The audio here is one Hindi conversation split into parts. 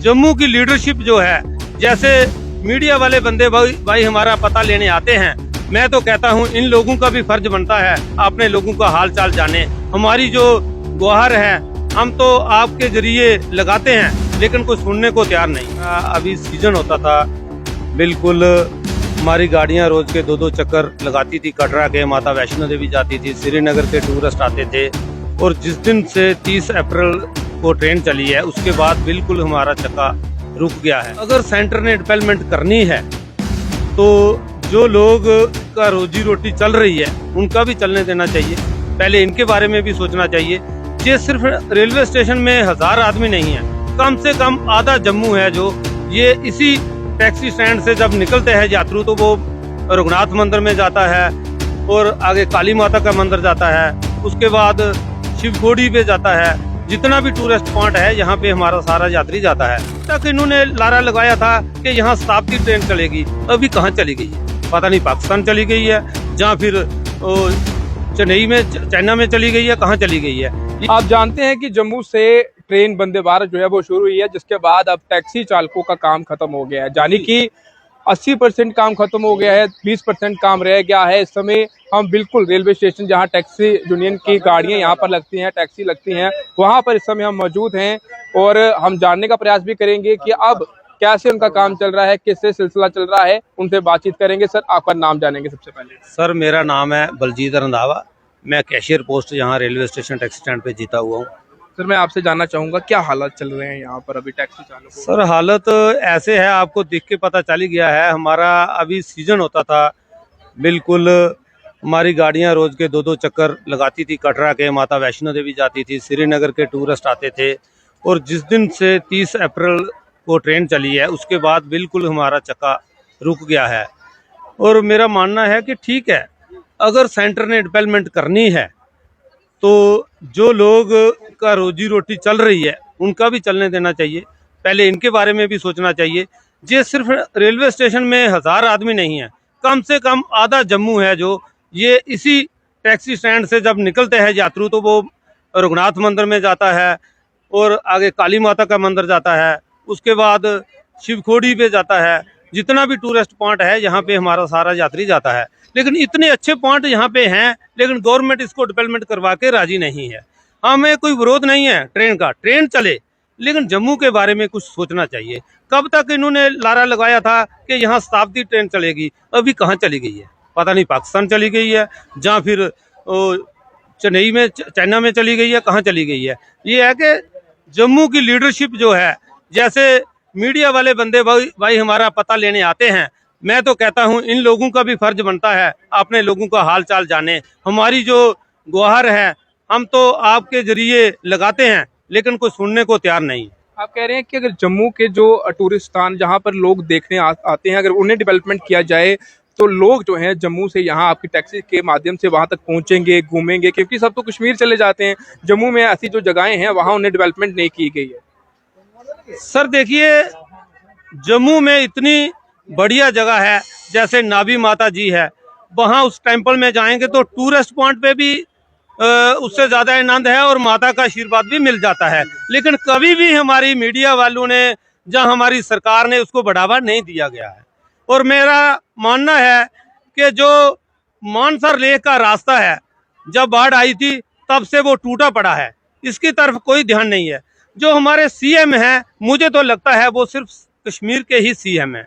जम्मू की लीडरशिप जो है, जैसे मीडिया वाले बंदे भाई हमारा पता लेने आते हैं, मैं तो कहता हूं इन लोगों का भी फर्ज बनता है अपने लोगों का हाल चाल जाने। हमारी जो गुहार है हम तो आपके जरिए लगाते हैं, लेकिन कोई सुनने को तैयार नहीं। अभी सीजन होता था, बिल्कुल हमारी गाड़ियां रोज के 2-2 चक्कर लगाती थी। कटरा के माता वैष्णो देवी जाती थी, श्रीनगर के टूरिस्ट आते थे। और जिस दिन से 30 अप्रैल को ट्रेन चली है उसके बाद बिल्कुल हमारा चक्का रुक गया है। अगर सेंटर ने डेवलपमेंट करनी है तो जो लोग का रोजी रोटी चल रही है उनका भी चलने देना चाहिए, पहले इनके बारे में भी सोचना चाहिए। ये सिर्फ रेलवे स्टेशन में 1000 आदमी नहीं है, कम से कम आधा जम्मू है जो ये इसी टैक्सी स्टैंड से जब निकलते हैं यात्रु तो वो रघुनाथ मंदिर में जाता है और आगे काली माता का मंदिर जाता है, उसके बाद शिवखोड़ी पे जाता है। जितना भी टूरिस्ट पॉइंट है यहाँ पे हमारा सारा यात्री जाता है। तक इन्होंने लारा लगाया था कि यहाँ शताब्दी ट्रेन चलेगी, अभी कहाँ चली गई है पता नहीं, पाकिस्तान चली गई है जहाँ फिर चेन्नई में चाइना में चली गई है, कहाँ चली गई है। आप जानते हैं कि जम्मू से ट्रेन वंदे भारत जो है वो शुरू हुई है, जिसके बाद अब टैक्सी चालकों का काम खत्म हो गया है, यानी कि 80% काम खत्म हो गया है, 20% काम रह गया है। इस समय हम बिल्कुल रेलवे स्टेशन जहां टैक्सी यूनियन की गाड़ियां यहां पर लगती हैं, टैक्सी लगती हैं, वहां पर इस समय हम मौजूद हैं और हम जानने का प्रयास भी करेंगे कि अब कैसे उनका काम चल रहा है, किससे सिलसिला चल रहा है, उनसे बातचीत करेंगे। सर आपका नाम जानेंगे सबसे पहले। सर मेरा नाम है बलजीत रंधावा, मैं कैशियर पोस्ट यहाँ रेलवे स्टेशन टैक्सी स्टैंड पे जीता हुआ हूँ। सर मैं आपसे जानना चाहूंगा क्या हालात चल रहे हैं यहाँ पर अभी टैक्सी चालकों? सर हालत ऐसे है, आपको देख के पता चल ही गया है। हमारा अभी सीजन होता था, बिल्कुल हमारी गाड़ियां रोज के 2-2 चक्कर लगाती थी। कटरा के माता वैष्णो देवी जाती थी, श्रीनगर के टूरिस्ट आते थे। और जिस दिन से 30 अप्रैल को ट्रेन चली है उसके बाद बिल्कुल हमारा चक्का रुक गया है। और मेरा मानना है कि ठीक है, अगर सेंटर ने डेवलपमेंट करनी है तो जो लोग का रोजी रोटी चल रही है उनका भी चलने देना चाहिए, पहले इनके बारे में भी सोचना चाहिए। ये सिर्फ रेलवे स्टेशन में 1000 आदमी नहीं है, कम से कम आधा जम्मू है जो ये इसी टैक्सी स्टैंड से जब निकलते हैं यात्रु तो वो रघुनाथ मंदिर में जाता है और आगे काली माता का मंदिर जाता है, उसके बाद शिवखोड़ी पे जाता है। जितना भी टूरिस्ट पॉइंट है यहाँ पे हमारा सारा यात्री जाता है। लेकिन इतने अच्छे पॉइंट यहाँ पे हैं, लेकिन गवर्नमेंट इसको डेवलपमेंट करवा के राजी नहीं है। हमें कोई विरोध नहीं है ट्रेन का, ट्रेन चले, लेकिन जम्मू के बारे में कुछ सोचना चाहिए। कब तक इन्होंने लारा लगाया था कि यहाँ शताब्दी ट्रेन चलेगी, अभी कहाँ चली गई है पता नहीं, पाकिस्तान चली गई है जहाँ फिर चेन्नई में चाइना में चली गई है, कहाँ चली गई है। ये है कि जम्मू की लीडरशिप जो है, जैसे मीडिया वाले बंदे भाई हमारा पता लेने आते हैं, मैं तो कहता हूं इन लोगों का भी फर्ज बनता है अपने लोगों का हाल चाल जाने। हमारी जो गुहार है हम तो आपके जरिए लगाते हैं, लेकिन कोई सुनने को तैयार नहीं। आप कह रहे हैं कि अगर जम्मू के जो टूरिस्ट स्थान जहां पर लोग देखने आते हैं, अगर उन्हें डेवलपमेंट किया जाए तो लोग जो हैं जम्मू से यहाँ आपकी टैक्सी के माध्यम से वहां तक पहुंचेंगे, घूमेंगे, क्योंकि सब तो कश्मीर चले जाते हैं। जम्मू में ऐसी जो जगहें हैं वहां उन्हें डेवलपमेंट नहीं की गई है। सर देखिए, जम्मू में इतनी बढ़िया जगह है, जैसे नाभी माता जी है, वहाँ उस टेम्पल में जाएंगे तो टूरिस्ट पॉइंट पे भी उससे ज्यादा आनंद है और माता का आशीर्वाद भी मिल जाता है। लेकिन कभी भी हमारी मीडिया वालों ने, जहाँ हमारी सरकार ने, उसको बढ़ावा नहीं दिया गया है। और मेरा मानना है कि जो मानसर लेक का रास्ता है, जब बाढ़ आई थी तब से वो टूटा पड़ा है, इसकी तरफ कोई ध्यान नहीं है। जो हमारे सीएम हैं, मुझे तो लगता है वो सिर्फ कश्मीर के ही सीएम हैं,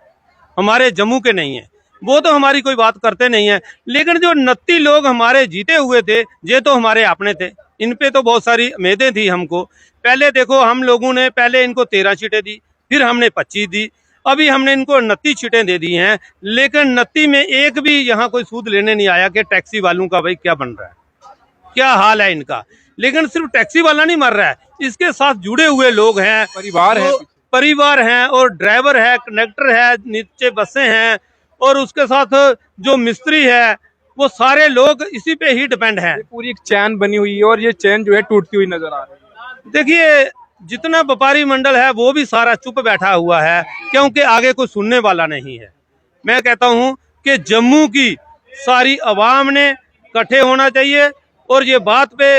हमारे जम्मू के नहीं है। वो तो हमारी कोई बात करते नहीं है। लेकिन जो 29 लोग हमारे जीते हुए थे, ये तो हमारे अपने थे, इन पे तो बहुत सारी उम्मीदें थी हमको। पहले देखो, हम लोगों ने पहले इनको 13 सीटें दी, फिर हमने 25 दी, अभी हमने इनको 29 सीटें दे दी हैं। लेकिन 29 में एक भी यहाँ कोई सूद लेने नहीं आया कि टैक्सी वालों का भाई क्या बन रहा है, क्या हाल है इनका। लेकिन सिर्फ टैक्सी वाला नहीं मर रहा है, इसके साथ जुड़े हुए लोग हैं, परिवार हैं और ड्राइवर है, कंडक्टर है, नीचे बसें हैं और उसके साथ जो मिस्त्री है, वो सारे लोग इसी पे ही डिपेंड हैं। पूरी एक चैन बनी हुई है और ये चैन जो है टूटती हुई नजर आ रही है। देखिए, जितना व्यापारी मंडल है वो भी सारा चुप बैठा हुआ है, क्योंकि आगे कोई सुनने वाला नहीं है। मैं कहता हूं कि जम्मू की सारी आवाम ने इकट्ठे होना चाहिए और ये बात पे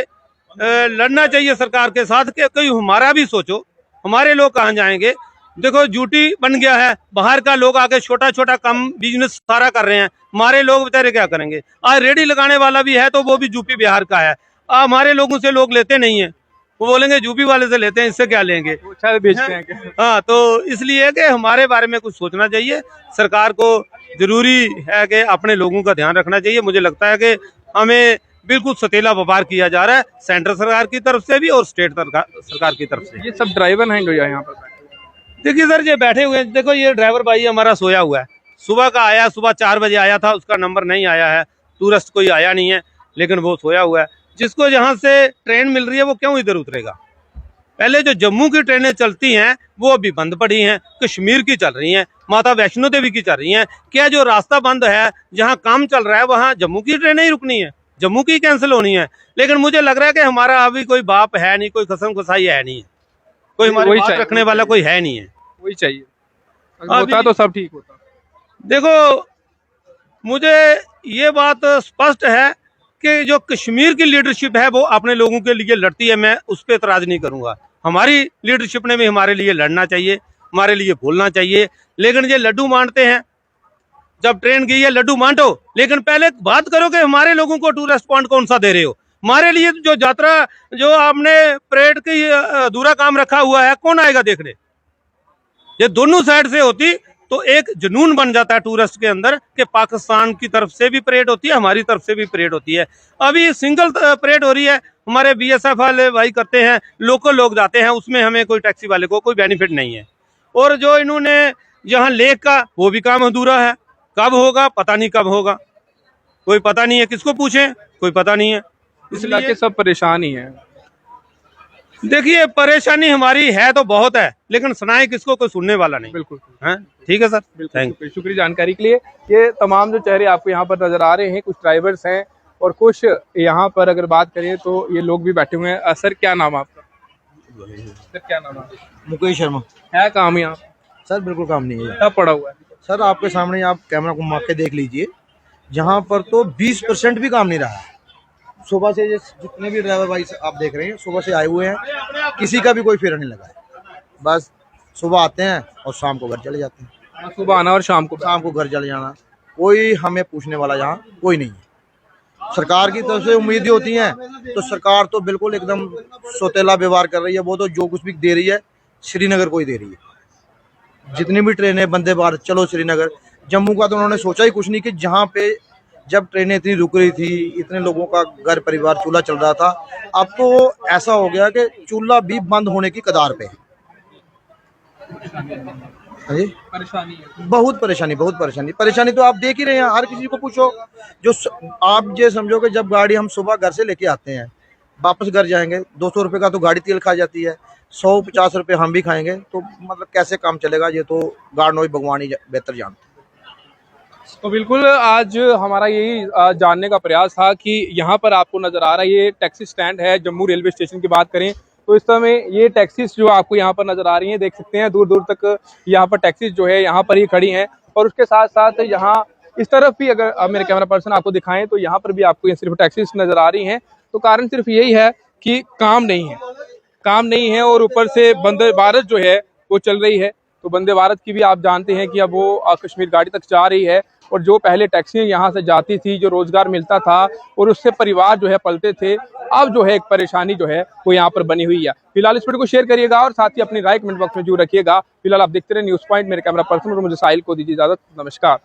लड़ना चाहिए सरकार के साथ कि कोई हमारा भी सोचो, हमारे लोग कहाँ जाएंगे। देखो ड्यूटी बन गया है, बाहर का लोग आके छोटा छोटा कम बिजनेस सारा कर रहे हैं, हमारे लोग बेचारे क्या करेंगे। आज रेडी लगाने वाला भी है तो वो भी यूपी बिहार का है, हमारे लोगों से लोग लेते नहीं है, वो बोलेंगे यूपी वाले से लेते हैं, इससे क्या लेंगे। अच्छा बेचते हैं क्या? हाँ, तो इसलिए कि हमारे बारे में कुछ सोचना चाहिए, सरकार को जरूरी है कि अपने लोगों का ध्यान रखना चाहिए। मुझे लगता है कि हमें बिल्कुल सतीला व्यापार किया जा रहा है, सेंट्रल सरकार की तरफ से भी और स्टेट सरकार की तरफ से। ये सब ड्राइवर हैं जो यहाँ पर बैठे हुए हैं। देखिए सर, ये बैठे हुए हैं, देखो ये ड्राइवर भाई हमारा सोया हुआ है, सुबह का आया, सुबह 4 बजे आया था, उसका नंबर नहीं आया है, टूरिस्ट कोई आया नहीं है, लेकिन वो सोया हुआ है। जिसको जहाँ से ट्रेन मिल रही है वो क्यों इधर उतरेगा। पहले जो जम्मू की ट्रेनें चलती हैं वो अभी बंद पड़ी हैं, कश्मीर की चल रही हैं, माता वैष्णो देवी की चल रही हैं। क्या जो रास्ता बंद है, जहाँ काम चल रहा है, वहाँ जम्मू की ट्रेनें ही रुकनी है, जम्मू की कैंसिल होनी है। लेकिन मुझे लग रहा है कि हमारा अभी कोई बाप है नहीं, कोई कसम खुसाई है नहीं, कोई हमारी वही बात चाहिए, रखने वाला कोई है नहीं है। वही चाहिए, अगर होता तो सब ठीक होता। देखो, मुझे ये बात स्पष्ट है कि जो कश्मीर की लीडरशिप है वो अपने लोगों के लिए लड़ती है, मैं उस पर एतराज नहीं करूंगा। हमारी लीडरशिप ने भी हमारे लिए लड़ना चाहिए, हमारे लिए बोलना चाहिए। लेकिन ये लड्डू बांटते हैं, जब ट्रेन गई है लड्डू बांटो, लेकिन पहले बात करो कि हमारे लोगों को टूरिस्ट पॉइंट कौन सा दे रहे हो। हमारे लिए जो यात्रा, जो आपने परेड की अधूरा काम रखा हुआ है, कौन आएगा देखने। ये दोनों साइड से होती तो एक जुनून बन जाता है टूरिस्ट के अंदर कि पाकिस्तान की तरफ से भी परेड होती है, हमारी तरफ से भी परेड होती है। अभी सिंगल परेड हो रही है, हमारे बीएसएफ वाले भाई करते हैं, लोकल लोग जाते हैं, उसमें हमें कोई टैक्सी वाले को कोई बेनिफिट नहीं है। और जो इन्होंने यहाँ लेक का, वो भी काम अधूरा है, कब होगा पता नहीं, कब होगा कोई पता नहीं है, किसको पूछें कोई पता नहीं है। इस इलाके सब परेशान ही हैं। देखिए, परेशानी हमारी है तो बहुत है, लेकिन सुनाए किसको, कोई सुनने वाला नहीं। बिल्कुल हैं, ठीक है सर, थैंक बिल्कुल, शुक्रिया जानकारी के लिए। ये तमाम जो चेहरे आपको यहाँ पर नजर आ रहे हैं, कुछ ड्राइवर्स हैं और कुछ यहाँ पर अगर बात करें तो ये लोग भी बैठे हुए हैं। सर क्या नाम है आपका? सर क्या नाम है? मुकेश शर्मा। है काम यहाँ सर बिल्कुल काम नहीं है क्या पड़ा हुआ है? सर, आपके सामने आप कैमरा घुमा के देख लीजिए, जहाँ पर तो 20% भी काम नहीं रहा है। सुबह से जितने भी ड्राइवर भाई आप देख रहे हैं, सुबह से आए हुए हैं, किसी का भी कोई फेरा नहीं लगा है। बस सुबह आते हैं और शाम को घर चले जाते हैं। सुबह आना और शाम को घर चले जाना, कोई हमें पूछने वाला यहाँ कोई नहीं है। सरकार की तरफ से उम्मीदें होती हैं तो सरकार तो बिल्कुल एकदम सौतेला व्यवहार कर रही है। वो तो जो कुछ भी दे रही है श्रीनगर को ही दे रही है। जितनी भी ट्रेनें वंदे भारत, चलो श्रीनगर, जम्मू का तो उन्होंने सोचा ही कुछ नहीं कि जहाँ पे जब ट्रेनें इतनी रुक रही थी, इतने लोगों का घर परिवार चूल्हा चल रहा था, अब तो ऐसा हो गया कि चूल्हा भी बंद होने की कगार पे है। परेशानी है। बहुत परेशानी तो आप देख ही रहे हैं, हर किसी को पूछो। आप ये समझो कि जब गाड़ी हम सुबह घर से लेके आते हैं, वापस घर जाएंगे, 200 रुपये का तो गाड़ी तेल खा जाती है, 150 रुपये हम भी खाएंगे, तो मतलब कैसे काम चलेगा। ये तो गार्डनोई भगवान ही बेहतर जानते। तो बिल्कुल आज हमारा यही जानने का प्रयास था कि यहाँ पर आपको नजर आ रहा है ये टैक्सी स्टैंड है। जम्मू रेलवे स्टेशन की बात करें तो इस समय ये टैक्सीज जो आपको यहाँ पर नजर आ रही हैं, देख सकते हैं दूर दूर तक यहाँ पर टैक्सीज जो है यहाँ पर ही खड़ी हैं। और उसके साथ साथ यहाँ इस तरफ भी अगर मेरे कैमरा पर्सन आपको दिखाएं तो यहाँ पर भी आपको सिर्फ टैक्सीज नजर आ रही हैं। तो कारण सिर्फ यही है कि काम नहीं है और ऊपर से वंदे भारत जो है वो चल रही है। तो वंदे भारत की भी आप जानते हैं कि अब वो कश्मीर घाटी तक जा रही है और जो पहले टैक्सी यहाँ से जाती थी, जो रोजगार मिलता था और उससे परिवार जो है पलते थे, अब जो है एक परेशानी जो है वो यहाँ पर बनी हुई है। फिलहाल इस वीडियो को शेयर करिएगा और साथ ही अपनी राय कमेंट बॉक्स में जरूर रखिएगा। फिलहाल आप देखते रहे न्यूज पॉइंट। मेरे कैमरा पर्सन और मुझे साहिल को दीजिए इजाजत। नमस्कार।